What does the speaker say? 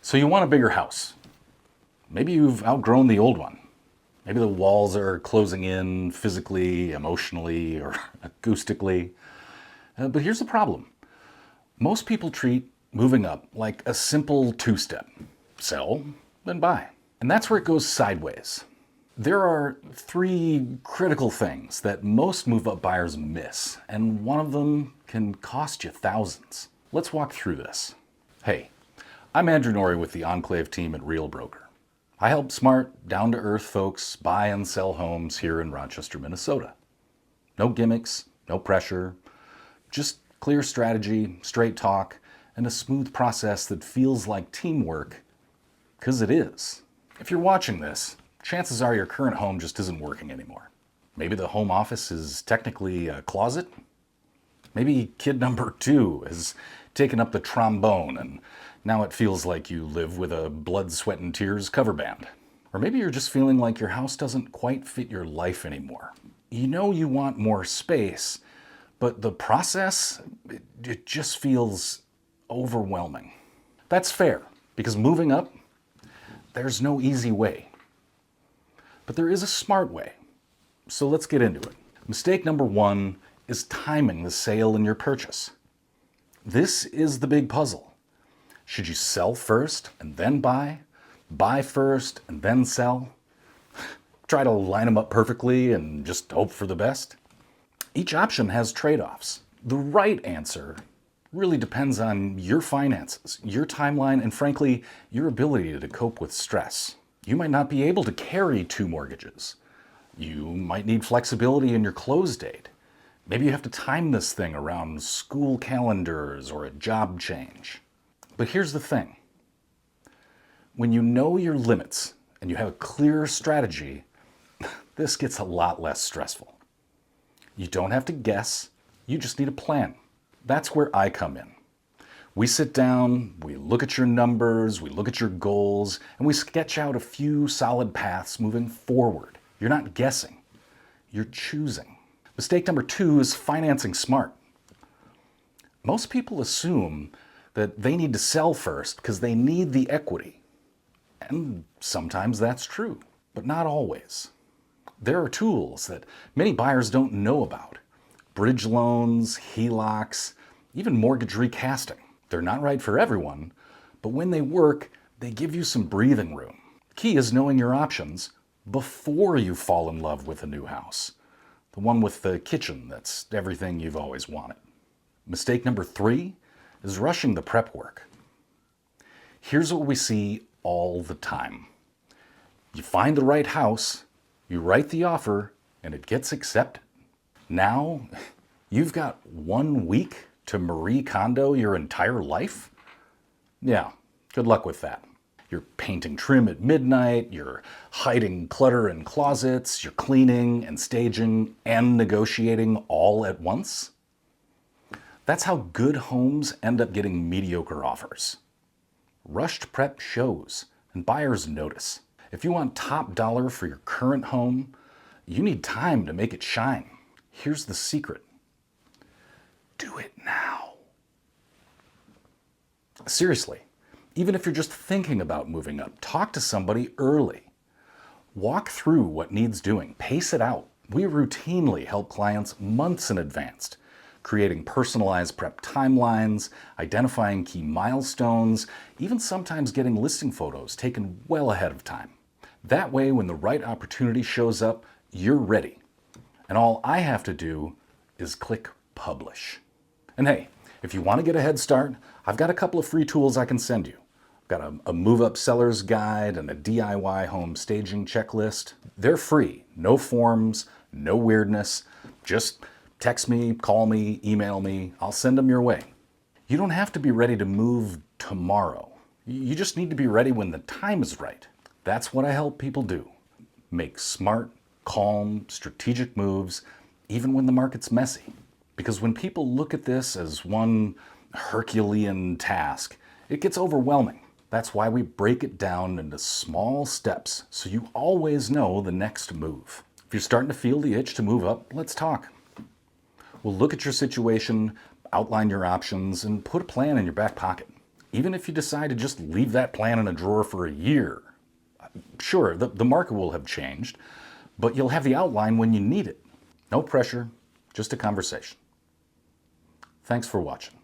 So you want a bigger house. Maybe you've outgrown the old one. Maybe the walls are closing in physically, emotionally, or acoustically. But here's the problem. Most people treat moving up like a simple two-step. Sell, then buy. And that's where it goes sideways. There are three critical things that most move-up buyers miss, and one of them can cost you thousands. Let's walk through this. Hey, I'm Andrew Norrie with the Enclave Team at Real Broker. I help smart, down-to-earth folks buy and sell homes here in Rochester, Minnesota. No gimmicks, no pressure, just clear strategy, straight talk, and a smooth process that feels like teamwork, because it is. If you're watching this, chances are your current home just isn't working anymore. Maybe the home office is technically a closet. Maybe kid number 2 has taken up the trombone and now it feels like you live with a blood, sweat, and tears cover band. Or maybe you're just feeling like your house doesn't quite fit your life anymore. You know you want more space, but the process, it just feels overwhelming. That's fair, because moving up, there's no easy way. But there is a smart way. So let's get into it. Mistake number 1 is timing the sale in your purchase. This is the big puzzle. Should you sell first and then buy? Buy first and then sell? Try to line them up perfectly and just hope for the best? Each option has trade-offs. The right answer really depends on your finances, your timeline, and frankly, your ability to cope with stress. You might not be able to carry 2 mortgages. You might need flexibility in your close date. Maybe you have to time this thing around school calendars or a job change. But here's the thing. When you know your limits and you have a clear strategy, this gets a lot less stressful. You don't have to guess, you just need a plan. That's where I come in. We sit down, we look at your numbers, we look at your goals, and we sketch out a few solid paths moving forward. You're not guessing, you're choosing. Mistake number 2 is financing smart. Most people assume that they need to sell first because they need the equity. And sometimes that's true, but not always. There are tools that many buyers don't know about. Bridge loans, HELOCs, even mortgage recasting. They're not right for everyone, but when they work, they give you some breathing room. Key is knowing your options before you fall in love with a new house. The one with the kitchen that's everything you've always wanted. Mistake number 3 is rushing the prep work. Here's what we see all the time. You find the right house, you write the offer, and it gets accepted. Now, you've got 1 week to Marie Kondo your entire life? Yeah, good luck with that. You're painting trim at midnight, you're hiding clutter in closets, you're cleaning and staging and negotiating all at once? That's how good homes end up getting mediocre offers. Rushed prep shows, and buyers notice. If you want top dollar for your current home, you need time to make it shine. Here's the secret. Do it now. Seriously, even if you're just thinking about moving up, talk to somebody early. Walk through what needs doing, pace it out. We routinely help clients months in advance, creating personalized prep timelines, identifying key milestones, even sometimes getting listing photos taken well ahead of time. That way, when the right opportunity shows up, you're ready. And all I have to do is click publish. And hey, if you want to get a head start, I've got a couple of free tools I can send you. I've got a move-up seller's guide and a DIY home staging checklist. They're free, no forms, no weirdness, just text me, call me, email me, I'll send them your way. You don't have to be ready to move tomorrow. You just need to be ready when the time is right. That's what I help people do. Make smart, calm, strategic moves, even when the market's messy. Because when people look at this as one Herculean task, it gets overwhelming. That's why we break it down into small steps so you always know the next move. If you're starting to feel the itch to move up, let's talk. We'll look at your situation, outline your options, and put a plan in your back pocket. even if you decide to just leave that plan in a drawer for a year. Sure, the market will have changed, but you'll have the outline when you need it. No pressure, just a conversation. Thanks for watching.